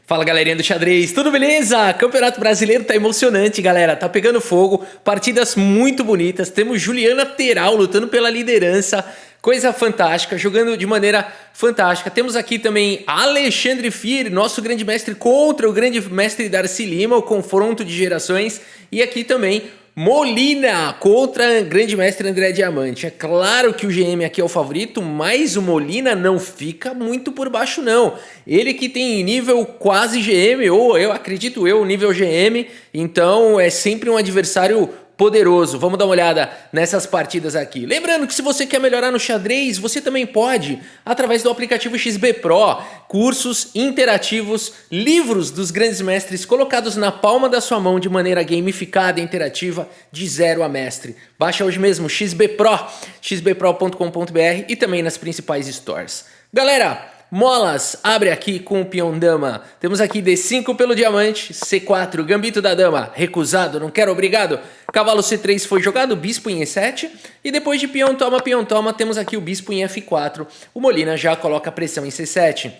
Fala galerinha do xadrez, tudo beleza? Campeonato Brasileiro tá emocionante, galera, tá pegando fogo, partidas muito bonitas, temos Juliana Teral lutando pela liderança, coisa fantástica, jogando de maneira fantástica. Temos aqui também Alexandre Fier, nosso grande mestre contra o grande mestre Darcy Lima, o confronto de gerações, e aqui também Molina contra grande mestre André Diamante. É claro que o GM aqui é o favorito, mas o Molina não fica muito por baixo não. Ele que tem nível quase GM, ou eu acredito nível GM, então é sempre um adversário poderoso. Vamos dar uma olhada nessas partidas aqui. Lembrando que se você quer melhorar no xadrez, você também pode, através do aplicativo XB Pro, cursos interativos, livros dos grandes mestres colocados na palma da sua mão de maneira gamificada e interativa, de 0 a mestre. Baixa hoje mesmo XB Pro, xbpro.com.br e também nas principais stores. Galera, molas, abre aqui com o peão dama. Temos aqui D5 pelo diamante, C4, gambito da dama, recusado, não quero, obrigado. Cavalo C3 foi jogado, bispo em E7. E depois de peão toma, temos aqui o bispo em F4. O Molina já coloca pressão em C7.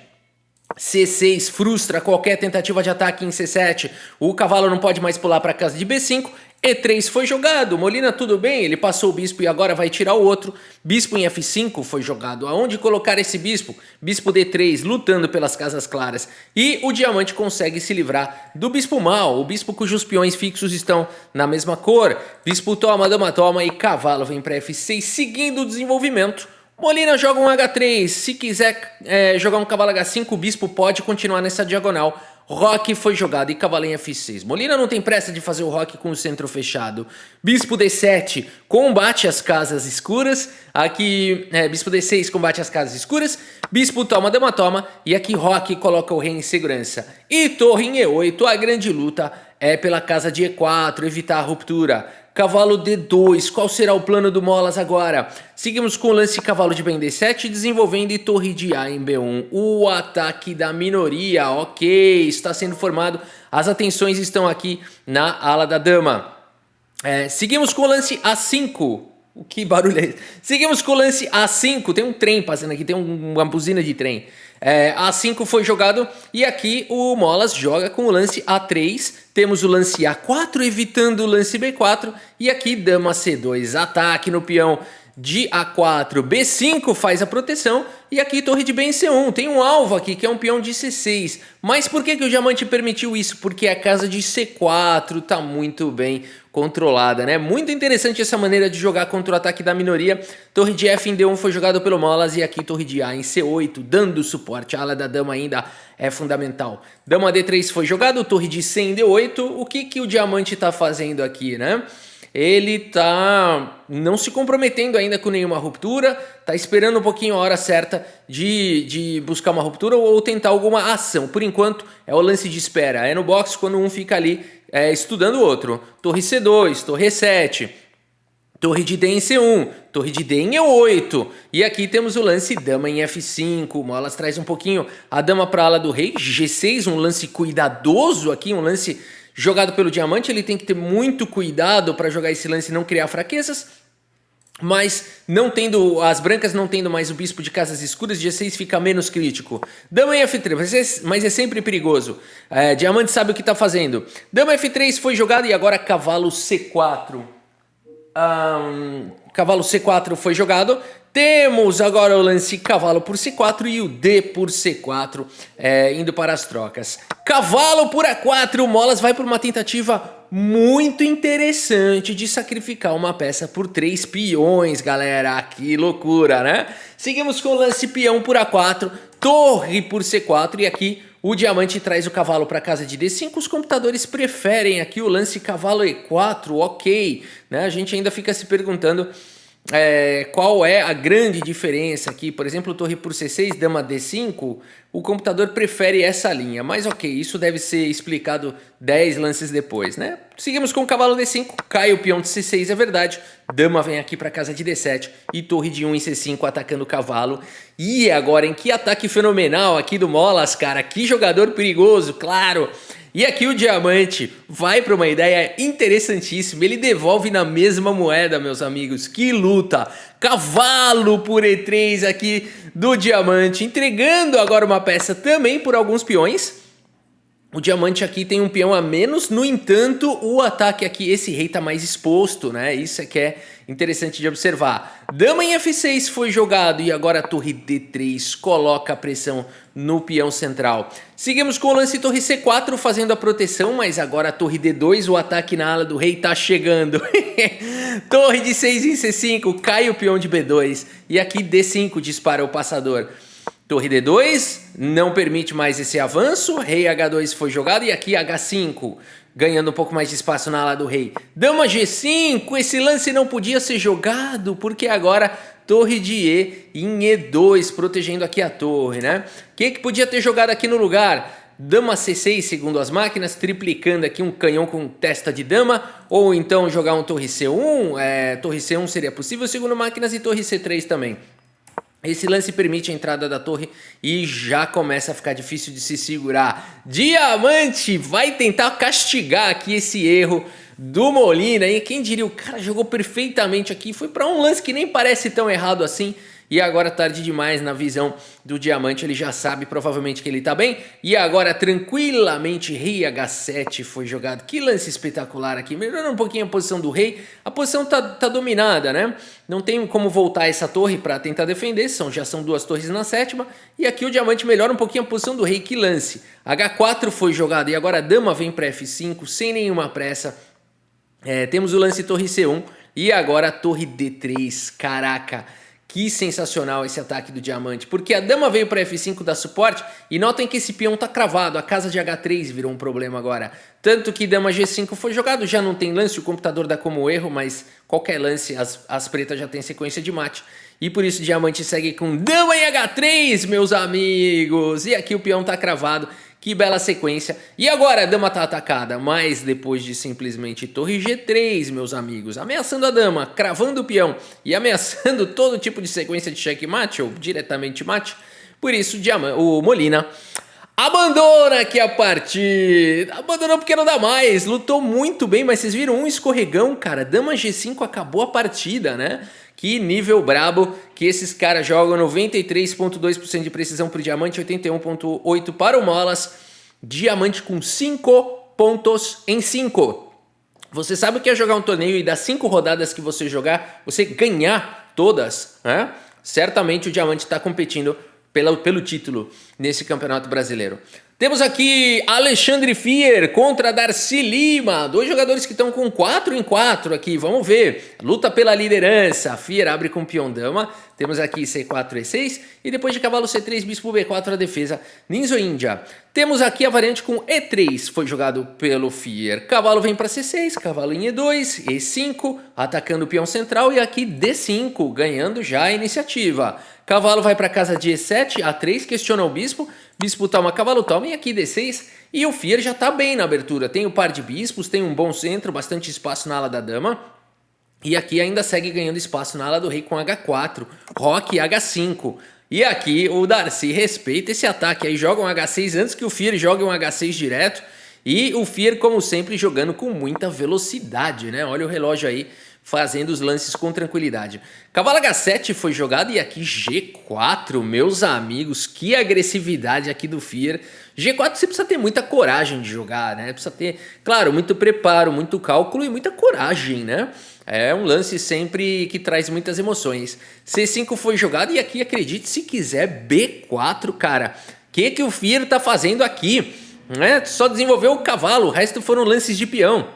C6 frustra qualquer tentativa de ataque em C7. O cavalo não pode mais pular para casa de B5. E3 foi jogado, Molina tudo bem, ele passou o bispo e agora vai tirar o outro. Bispo em F5 foi jogado, aonde colocar esse bispo? Bispo D3, lutando pelas casas claras. E o diamante consegue se livrar do bispo mau, o bispo cujos peões fixos estão na mesma cor. Bispo toma, dama toma e cavalo vem para F6, seguindo o desenvolvimento. Molina joga um H3, se quiser jogar um cavalo H5, o bispo pode continuar nessa diagonal. Roque foi jogado e cavalo em F6. Molina não tem pressa de fazer o roque com o centro fechado. Bispo D7 combate as casas escuras. Aqui, bispo D6 combate as casas escuras. Bispo toma, dama toma. E aqui roque coloca o rei em segurança. E torre em E8, a grande luta é pela casa de E4, evitar a ruptura. Cavalo D2, qual será o plano do Molas agora? Seguimos com o lance cavalo de bem D7, desenvolvendo e torre de A em B1. O ataque da minoria, ok, está sendo formado. As atenções estão aqui na ala da dama. Seguimos com o lance A5. Que barulho é esse? Seguimos com o lance A5, tem um trem passando aqui, tem uma buzina de trem. A5 foi jogado e aqui o Molas joga com o lance A3. Temos o lance A4 evitando o lance B4 e aqui dama C2, ataque no peão de A4, B5 faz a proteção e aqui torre de bem C1, tem um alvo aqui que é um peão de C6, mas por que o diamante permitiu isso? Porque a casa de C4 tá muito bem controlada, né? Muito interessante essa maneira de jogar contra o ataque da minoria. Torre de F em D1 foi jogado pelo Molas e aqui torre de A em C8, dando suporte. A ala da dama ainda é fundamental. Dama D3 foi jogado, torre de C em D8. O que o diamante tá fazendo aqui, né? Ele tá não se comprometendo ainda com nenhuma ruptura, tá esperando um pouquinho a hora certa de buscar uma ruptura ou tentar alguma ação. Por enquanto é o lance de espera, é no box quando um fica ali estudando o outro. Torre C2, torre E7, torre de D em C1, torre de D em E8. E aqui temos o lance dama em F5. O Molas traz um pouquinho a dama para a ala do rei. G6, um lance cuidadoso aqui, um lance jogado pelo diamante. Ele tem que ter muito cuidado para jogar esse lance e não criar fraquezas. Mas não tendo as brancas não tendo mais o bispo de casas escuras, G6 fica menos crítico. Dama em F3, mas é sempre perigoso. Diamante sabe o que está fazendo. Dama F3 foi jogado e agora cavalo C4. Cavalo C4 foi jogado. Temos agora o lance cavalo por C4 e o D por C4 indo para as trocas. Cavalo por A4, o Molas vai por uma tentativa muito interessante de sacrificar uma peça por 3 peões, galera. Que loucura, né? Seguimos com o lance peão por A4, torre por C4 e aqui o diamante traz o cavalo para casa de D5. Os computadores preferem aqui o lance cavalo E4, ok, né? A gente ainda fica se perguntando qual é a grande diferença aqui. Por exemplo, torre por C6, dama D5, o computador prefere essa linha, mas ok, isso deve ser explicado 10 lances depois, né? Seguimos com o cavalo D5, cai o peão de C6, é verdade, dama vem aqui para casa de D7 e torre de 1 em C5 atacando o cavalo. E agora, em que ataque fenomenal aqui do Molas, cara, que jogador perigoso, claro. E aqui o diamante vai para uma ideia interessantíssima, ele devolve na mesma moeda, meus amigos, que luta! Cavalo por E3 aqui do diamante, entregando agora uma peça também por alguns peões. O diamante aqui tem um peão a menos, no entanto, o ataque aqui, esse rei tá mais exposto, né? Isso é que é interessante de observar. Dama em F6 foi jogado e agora a torre D3 coloca a pressão no peão central. Seguimos com o lance torre C4 fazendo a proteção, mas agora a torre D2, o ataque na ala do rei tá chegando. Torre de 6 em C5, cai o peão de B2 e aqui D5 dispara o passador. Torre D2 não permite mais esse avanço, rei H2 foi jogado e aqui H5, ganhando um pouco mais de espaço na ala do rei. Dama G5, esse lance não podia ser jogado, porque agora torre de E em E2, protegendo aqui a torre, né? O que podia ter jogado aqui no lugar? Dama C6, segundo as máquinas, triplicando aqui um canhão com testa de dama, ou então jogar um torre C1, torre C1 seria possível, segundo máquinas, e torre C3 também. Esse lance permite a entrada da torre e já começa a ficar difícil de se segurar. Diamante vai tentar castigar aqui esse erro do Molina, hein? Quem diria, o cara jogou perfeitamente aqui, foi para um lance que nem parece tão errado assim. E agora tarde demais na visão do Diamante, ele já sabe provavelmente que ele tá bem. E agora tranquilamente rei H7 foi jogado. Que lance espetacular aqui, melhorando um pouquinho a posição do rei. A posição tá dominada, né? Não tem como voltar essa torre para tentar defender, já são duas torres na sétima. E aqui o Diamante melhora um pouquinho a posição do rei, que lance. H4 foi jogado e agora a dama vem para F5 sem nenhuma pressa. Temos o lance torre C1 e agora a torre D3, caraca. Que sensacional esse ataque do Diamante, porque a dama veio para F5 dar suporte e notem que esse peão tá cravado, a casa de H3 virou um problema agora. Tanto que dama G5 foi jogado, já não tem lance, o computador dá como erro, mas qualquer lance as pretas já tem sequência de mate. E por isso o Diamante segue com dama em H3, meus amigos. E aqui o peão tá cravado. Que bela sequência. E agora a dama tá atacada, mas depois de simplesmente torre G3, meus amigos, ameaçando a dama, cravando o peão e ameaçando todo tipo de sequência de checkmate ou diretamente mate, por isso o Molina abandona aqui a partida. Abandonou porque não dá mais. Lutou muito bem, mas vocês viram um escorregão, cara. Dama G5 acabou a partida, né? Que nível brabo que esses caras jogam. 93,2% de precisão para o Diamante, 81,8% para o Molas. Diamante com 5 pontos em 5. Você sabe o que é jogar um torneio e das 5 rodadas que você jogar, você ganhar todas, né? Certamente o Diamante está competindo pelo título nesse Campeonato Brasileiro. Temos aqui Alexandre Fier contra Darcy Lima, dois jogadores que estão com 4 em 4 aqui, vamos ver, luta pela liderança. Fier abre com peão dama, temos aqui C4 E6 e depois de cavalo C3, bispo B4 a defesa, Ninzo Índia. Temos aqui a variante com E3, foi jogado pelo Fier, cavalo vem para C6, cavalo em E2, E5, atacando o peão central e aqui D5, ganhando já a iniciativa. Cavalo vai para casa de E7, A3, questiona o bispo, bispo toma, cavalo toma, e aqui D6, e o Fier já tá bem na abertura, tem o par de bispos, tem um bom centro, bastante espaço na ala da dama, e aqui ainda segue ganhando espaço na ala do rei com H4, roque H5, e aqui o Darcy respeita esse ataque, aí joga um H6 antes que o Fier jogue um H6 direto, e o Fier, como sempre, jogando com muita velocidade, né? Olha o relógio aí, fazendo os lances com tranquilidade. Cavalo H7 foi jogado e aqui G4, meus amigos, que agressividade aqui do Fier. G4 você precisa ter muita coragem de jogar, né? Precisa ter, claro, muito preparo, muito cálculo e muita coragem, né? É um lance sempre que traz muitas emoções. C5 foi jogado e aqui, acredite se quiser, B4, cara. O que o Fier tá fazendo aqui? Né? Só desenvolveu o cavalo, o resto foram lances de peão.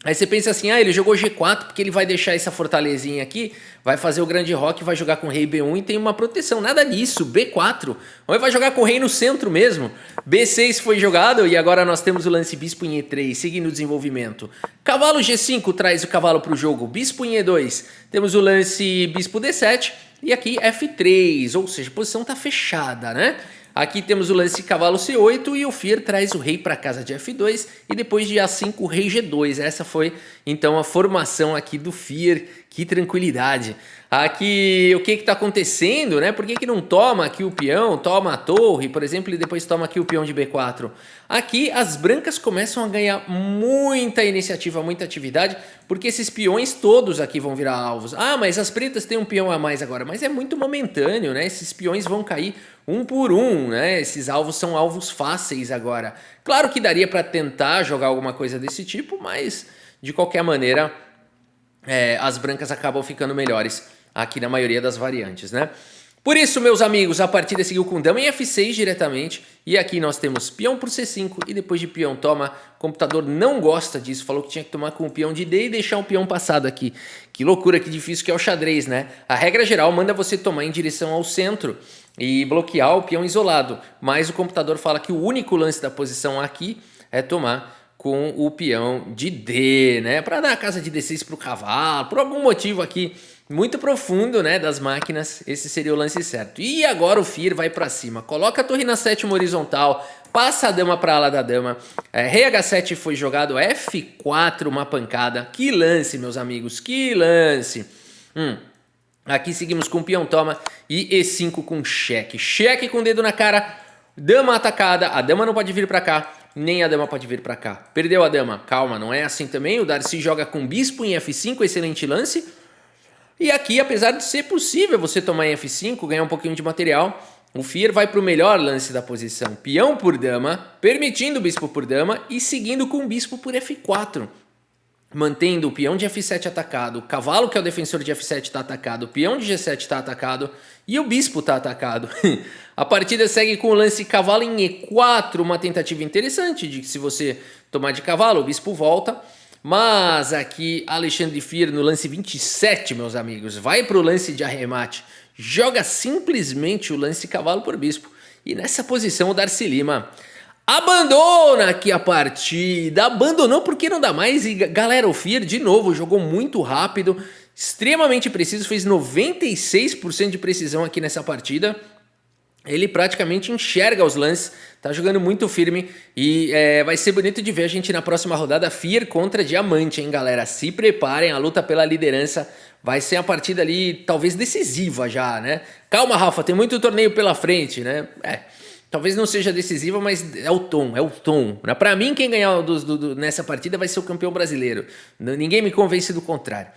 Aí você pensa assim, ele jogou G4 porque ele vai deixar essa fortalezinha aqui, vai fazer o grande roque, vai jogar com rei B1 e tem uma proteção. Nada disso, B4. Ou ele vai jogar com o rei no centro mesmo. B6 foi jogado e agora nós temos o lance bispo em E3, seguindo o desenvolvimento. Cavalo G5 traz o cavalo para o jogo, bispo em E2. Temos o lance bispo D7 e aqui F3, ou seja, a posição está fechada, né? Aqui temos o lance cavalo C8 e o Fier traz o rei para casa de F2 e depois de A5 o rei G2. Essa foi então a formação aqui do Fier. Que tranquilidade. Aqui, o que está acontecendo, né? Por que não toma aqui o peão, toma a torre, por exemplo, e depois toma aqui o peão de B4? Aqui as brancas começam a ganhar muita iniciativa, muita atividade, porque esses peões todos aqui vão virar alvos. Ah, mas as pretas têm um peão a mais agora, mas é muito momentâneo, né? Esses peões vão cair um por um, né? Esses alvos são alvos fáceis agora. Claro que daria para tentar jogar alguma coisa desse tipo, mas de qualquer maneira as brancas acabam ficando melhores aqui na maioria das variantes, né? Por isso, meus amigos, a partida seguiu com dama em F6 diretamente. E aqui nós temos peão por C5 e depois de peão toma. O computador não gosta disso, falou que tinha que tomar com o peão de D e deixar o peão passado aqui. Que loucura, que difícil que é o xadrez, né? A regra geral manda você tomar em direção ao centro e bloquear o peão isolado. Mas o computador fala que o único lance da posição aqui é tomar com o peão de D, né? Para dar a casa de D6 para o cavalo, por algum motivo aqui muito profundo, né, das máquinas, esse seria o lance certo. E agora o Fir vai para cima, coloca a torre na sétima horizontal, passa a dama para a ala da dama, rei H7 foi jogado, F4, uma pancada. Que lance, meus amigos, que lance. Aqui seguimos com peão toma e E5 com cheque. Cheque com o dedo na cara, dama atacada, a dama não pode vir para cá, nem a dama pode vir para cá. Perdeu a dama, calma, não é assim também. O Darcy joga com bispo em F5, excelente lance. E aqui, apesar de ser possível você tomar em F5, ganhar um pouquinho de material, o Fir vai para o melhor lance da posição. Peão por dama, permitindo o bispo por dama e seguindo com o bispo por F4. Mantendo o peão de F7 atacado, o cavalo que é o defensor de F7 está atacado, o peão de G7 está atacado e o bispo está atacado. A partida segue com o lance cavalo em E4, uma tentativa interessante de que se você tomar de cavalo, o bispo volta. Mas aqui Alexandre Fir no lance 27, meus amigos, vai para o lance de arremate, joga simplesmente o lance cavalo por bispo. E nessa posição o Darcy Lima abandona aqui a partida, abandonou porque não dá mais. E galera, o Fir de novo jogou muito rápido, extremamente preciso, fez 96% de precisão aqui nessa partida. Ele praticamente enxerga os lances, tá jogando muito firme e vai ser bonito de ver a gente na próxima rodada Fir contra Diamante, hein, galera? Se preparem, a luta pela liderança vai ser a partida ali talvez decisiva já, né? Calma, Rafa, tem muito torneio pela frente, né? Talvez não seja decisiva, mas é o tom, é o tom. Pra mim, quem ganhar nessa partida vai ser o campeão brasileiro. Ninguém me convence do contrário.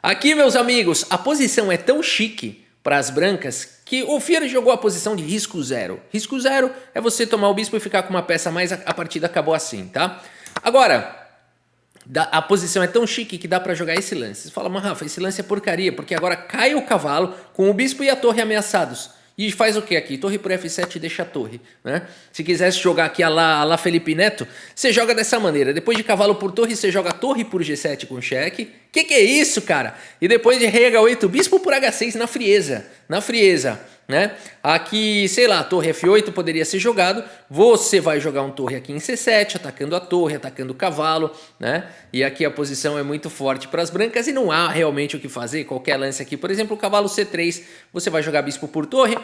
Aqui, meus amigos, a posição é tão chique para as brancas que o Fir jogou a posição de risco zero. Risco zero é você tomar o bispo e ficar com uma peça a mais, a partida acabou assim, tá? Agora, a posição é tão chique que dá para jogar esse lance. Você fala, mas Rafa, esse lance é porcaria, porque agora cai o cavalo com o bispo e a torre ameaçados. E faz o que aqui? Torre por F7 e deixa a torre, né? Se quisesse jogar aqui a lá Felipe Neto, você joga dessa maneira. Depois de cavalo por torre, você joga torre por G7 com cheque. Que é isso, cara? E depois de rei H8, bispo por H6 na frieza, né? Aqui, sei lá, torre F8 poderia ser jogado. Você vai jogar um torre aqui em C7, atacando a torre, atacando o cavalo, né? E aqui a posição é muito forte para as brancas e não há realmente o que fazer. Qualquer lance aqui, por exemplo, o cavalo C3, você vai jogar bispo por torre.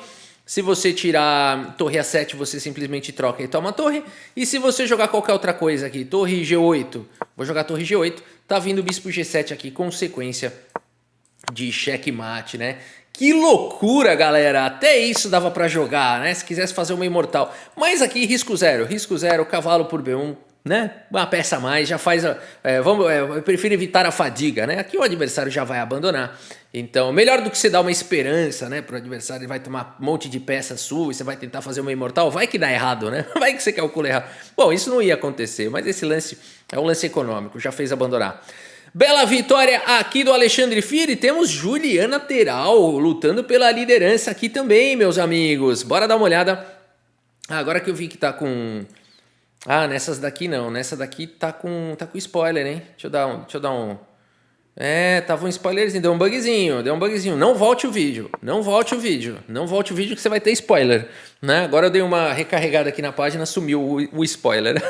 Se você tirar torre A7, você simplesmente troca e toma a torre. E se você jogar qualquer outra coisa aqui, torre G8, vou jogar torre G8, tá vindo o bispo G7 aqui, consequência de checkmate, né? Que loucura, galera! Até isso dava pra jogar, né? Se quisesse fazer uma imortal. Mas aqui, risco zero, cavalo por B1, né? Uma peça a mais, já faz... eu prefiro evitar a fadiga, né? Aqui o adversário já vai abandonar. Então, melhor do que você dar uma esperança, né? Pro adversário, ele vai tomar um monte de peça sua e você vai tentar fazer uma imortal. Vai que dá errado, né? Vai que você calcula errado. Bom, isso não ia acontecer, mas esse lance é um lance econômico, já fez abandonar. Bela vitória aqui do Alexandre Fir e temos Juliana Teral lutando pela liderança aqui também, meus amigos. Bora dar uma olhada. Agora que eu vi que tá com... nessas daqui não. Nessa daqui tá com spoiler, hein? Deixa eu dar um... tava um spoilerzinho, deu um bugzinho. Não volte o vídeo que você vai ter spoiler, né? Agora eu dei uma recarregada aqui na página, sumiu o spoiler.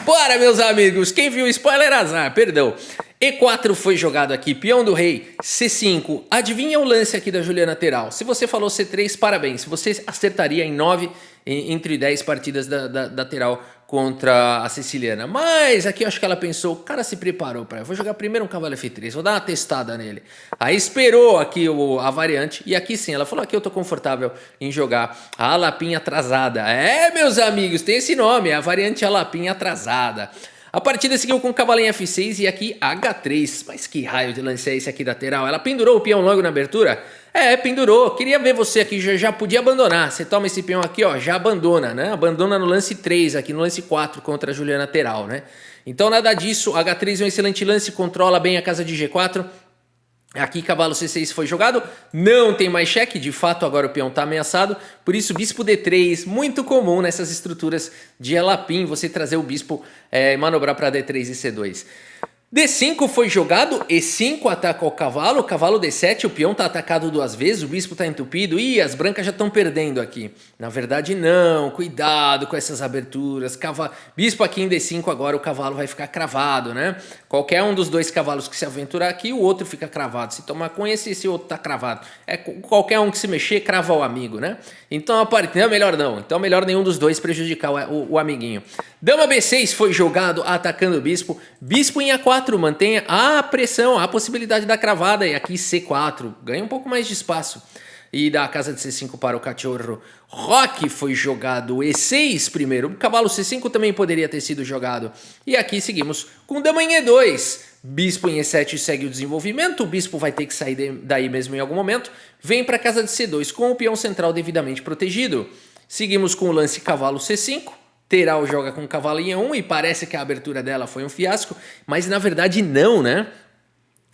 Bora, meus amigos, quem viu o spoiler, azar, perdão. E4 foi jogado aqui, peão do rei, C5. Adivinha o lance aqui da Juliana Teral? Se você falou C3, parabéns, você acertaria em 9 entre 10 partidas da Teral contra a siciliana. Mas aqui eu acho que ela pensou, o cara se preparou para, vou jogar primeiro um cavalo F3, vou dar uma testada nele. Aí esperou aqui a variante e aqui sim, ela falou, aqui eu tô confortável em jogar a alapinha atrasada. É, meus amigos, tem esse nome, é a variante alapinha atrasada. A partida seguiu com o cavalo em F6 e aqui H3. Mas que raio de lance é esse aqui lateral? Ela pendurou o peão logo na abertura? É, pendurou. Queria ver você aqui, já podia abandonar. Você toma esse peão aqui, ó, já abandona, né? Abandona no lance 3, aqui no lance 4 contra a Juliana Teral, né? Então nada disso, H3 é um excelente lance, controla bem a casa de G4. Aqui cavalo C6 foi jogado, não tem mais cheque, de fato agora o peão está ameaçado, por isso bispo D3, muito comum nessas estruturas de alapim, você trazer o bispo manobrar para D3 e C2. D5 foi jogado, E5 ataca o cavalo D7, o peão está atacado duas vezes, o bispo está entupido, e as brancas já estão perdendo aqui. Na verdade não, cuidado com essas aberturas, bispo aqui em D5 agora o cavalo vai ficar cravado, né? Qualquer um dos dois cavalos que se aventurar aqui, o outro fica cravado, se tomar com esse outro está cravado. Qualquer um que se mexer, crava o amigo, né? Então a partida, melhor não, então melhor nenhum dos dois prejudicar o amiguinho. Dama B6 foi jogado atacando o bispo, bispo em A4 mantenha a pressão, a possibilidade da cravada e aqui C4, ganha um pouco mais de espaço. E da casa de C5 para o cachorro. Roque foi jogado E6 primeiro, o cavalo C5 também poderia ter sido jogado. E aqui seguimos com dama em E2. Bispo em E7 segue o desenvolvimento, o bispo vai ter que sair daí mesmo em algum momento. Vem para a casa de C2 com o peão central devidamente protegido. Seguimos com o lance cavalo C5. Teral joga com o cavalo em E1 e parece que a abertura dela foi um fiasco, mas na verdade não, né?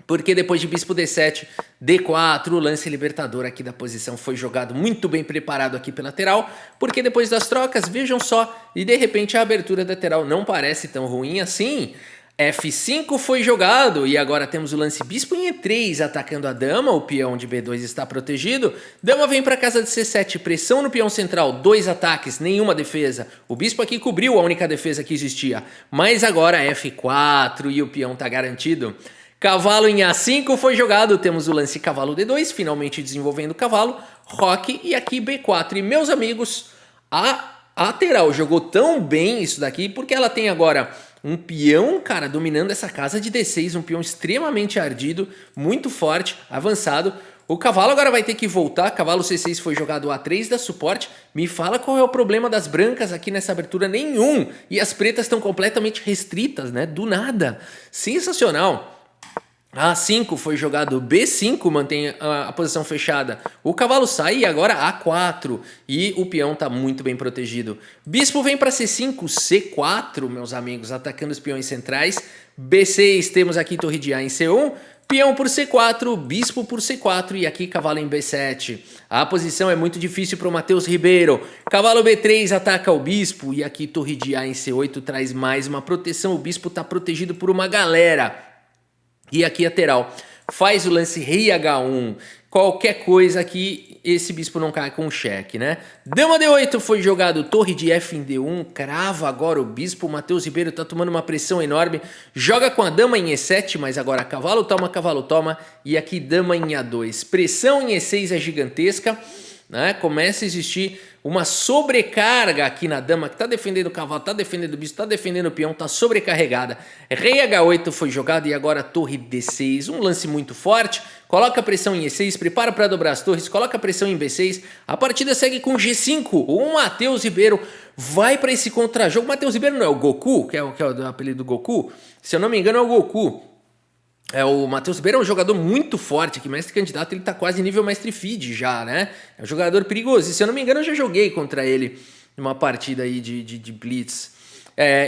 Porque depois de bispo D7, D4, o lance libertador aqui da posição foi jogado muito bem preparado aqui pela Teral, porque depois das trocas, vejam só, e de repente a abertura da Teral não parece tão ruim assim. F5 foi jogado e agora temos o lance bispo em E3 atacando a dama, o peão de B2 está protegido. Dama vem para casa de C7, pressão no peão central, 2 ataques, nenhuma defesa. O bispo aqui cobriu a única defesa que existia, mas agora F4 e o peão está garantido. Cavalo em A5 foi jogado, temos o lance cavalo D2, finalmente desenvolvendo o cavalo, roque e aqui B4. E meus amigos, a Teral jogou tão bem isso daqui porque ela tem agora um peão, cara, dominando essa casa de D6, um peão extremamente ardido, muito forte, avançado. O cavalo agora vai ter que voltar, cavalo C6 foi jogado A3 da suporte. Me fala qual é o problema das brancas aqui nessa abertura, nenhum. E as pretas estão completamente restritas, né, do nada. Sensacional. A5 foi jogado B5, mantém a posição fechada. O cavalo sai e agora A4. E o peão está muito bem protegido. Bispo vem para C5, C4, meus amigos, atacando os peões centrais. B6, temos aqui torre de A em C1. Peão por C4, bispo por C4 e aqui cavalo em B7. A posição é muito difícil para o Matheus Ribeiro. Cavalo B3 ataca o bispo e aqui torre de A em C8 traz mais uma proteção. O bispo está protegido por uma galera. E aqui a Teral faz o lance rei H1, qualquer coisa aqui, esse bispo não cai com cheque, né? Dama D8 foi jogado, torre de F em D1, crava agora o bispo, o Matheus Ribeiro tá tomando uma pressão enorme, joga com a dama em E7, mas agora cavalo toma, e aqui dama em A2. Pressão em E6 é gigantesca, né? Começa a existir uma sobrecarga aqui na dama que está defendendo o cavalo, está defendendo o bispo, está defendendo o peão, está sobrecarregada. Rei H8 foi jogado e agora torre D6, um lance muito forte. Coloca pressão em E6, prepara para dobrar as torres, coloca pressão em B6. A partida segue com G5. O Matheus Ribeiro vai para esse contra-jogo. O Matheus Ribeiro não é o Goku, que é o apelido do Goku? Se eu não me engano é o Goku. O Matheus Ribeiro é um jogador muito forte, que mestre candidato ele tá quase nível mestre feed já, né? É um jogador perigoso, e se eu não me engano eu já joguei contra ele numa partida aí de Blitz.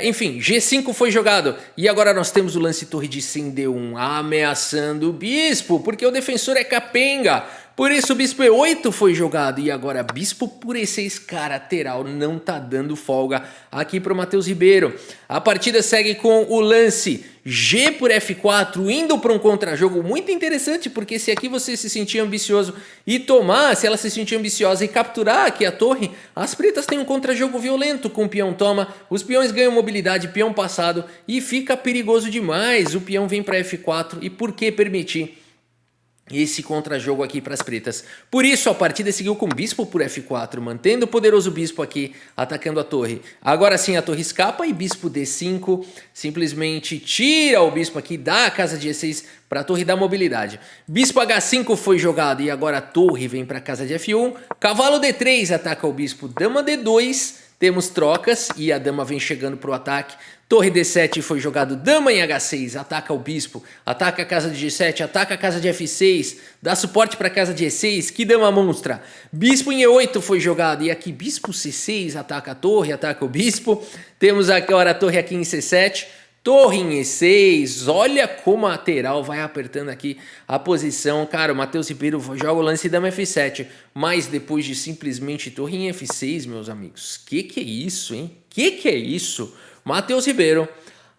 Enfim, G5 foi jogado, e agora nós temos o lance torre de C em D1, ameaçando o bispo, porque o defensor é capenga. Por isso o bispo E8 foi jogado e agora bispo por E6, cara, Teral não tá dando folga aqui pro Matheus Ribeiro. A partida segue com o lance G por F4, indo para um contra-jogo muito interessante, porque se aqui você se sentir ambicioso e tomar, se ela se sentir ambiciosa e capturar aqui a torre, as pretas têm um contra-jogo violento com o peão toma, os peões ganham mobilidade, peão passado e fica perigoso demais. O peão vem para F4 e por que permitir esse contra-jogo aqui para as pretas. Por isso a partida seguiu com bispo por F4, mantendo o poderoso bispo aqui atacando a torre. Agora sim a torre escapa e bispo D5 simplesmente tira o bispo aqui da casa de E6 para a torre da mobilidade. Bispo H5 foi jogado e agora a torre vem para a casa de F1. Cavalo D3 ataca o bispo, dama D2, temos trocas e a dama vem chegando para o ataque. Torre D7 foi jogado, dama em H6, ataca o bispo, ataca a casa de G7, ataca a casa de F6, dá suporte para a casa de E6, que dama monstra. Bispo em E8 foi jogado, e aqui bispo C6, ataca a torre, ataca o bispo. Temos agora a torre aqui em C7, torre em E6, olha como a lateral vai apertando aqui a posição. Cara, o Matheus Ribeiro joga o lance dama F7, mas depois de simplesmente torre em F6, meus amigos, que é isso, hein? Que é isso? Matheus Ribeiro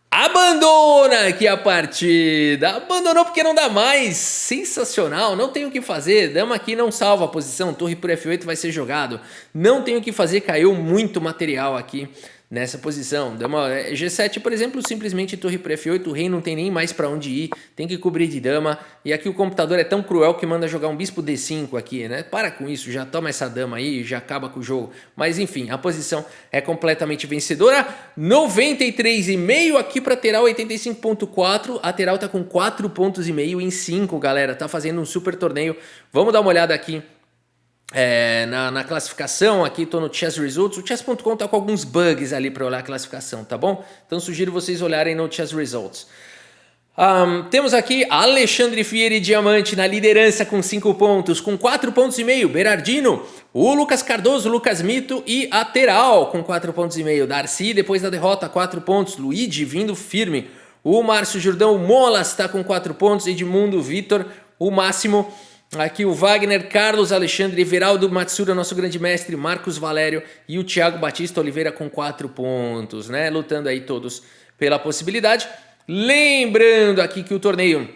abandona aqui a partida, abandonou porque não dá mais, sensacional, não tem o que fazer, dama aqui não salva a posição, torre por F8 vai ser jogado, não tem o que fazer, caiu muito material aqui nessa posição. Dama G7, por exemplo, simplesmente torre por F8, o rei não tem nem mais para onde ir, tem que cobrir de dama, e aqui o computador é tão cruel que manda jogar um bispo D5 aqui, né? Para com isso, já toma essa dama aí, já acaba com o jogo. Mas enfim, a posição é completamente vencedora. 93,5 aqui para Teral, 85,4. A Teral tá com 4,5 pontos em 5, galera. Tá fazendo um super torneio. Vamos dar uma olhada aqui. Na classificação, aqui tô no Chess Results, o chess.com tá com alguns bugs ali para olhar a classificação, tá bom? Então sugiro vocês olharem no Chess Results. Temos aqui Alexandre Fieri Diamante na liderança com 5 pontos, com 4,5 pontos, Berardino, o Lucas Cardoso, Lucas Mito e a Teral com 4,5 pontos, Darcy depois da derrota 4 pontos, Luigi vindo firme, o Márcio Jordão, Molas está com 4 pontos, Edmundo, Vitor, o Máximo. Aqui o Wagner, Carlos Alexandre, Everaldo Matsura, nosso grande mestre, Marcos Valério e o Thiago Batista Oliveira com 4 pontos, né? Lutando aí todos pela possibilidade. Lembrando aqui que o torneio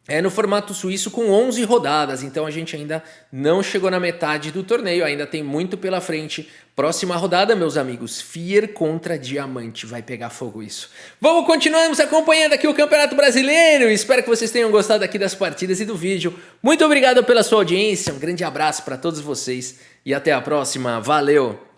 é no formato suíço com 11 rodadas, então a gente ainda não chegou na metade do torneio, ainda tem muito pela frente. Próxima rodada, meus amigos, Fier contra Diamante, vai pegar fogo isso. Continuamos acompanhando aqui o Campeonato Brasileiro, espero que vocês tenham gostado aqui das partidas e do vídeo. Muito obrigado pela sua audiência, um grande abraço para todos vocês e até a próxima, valeu!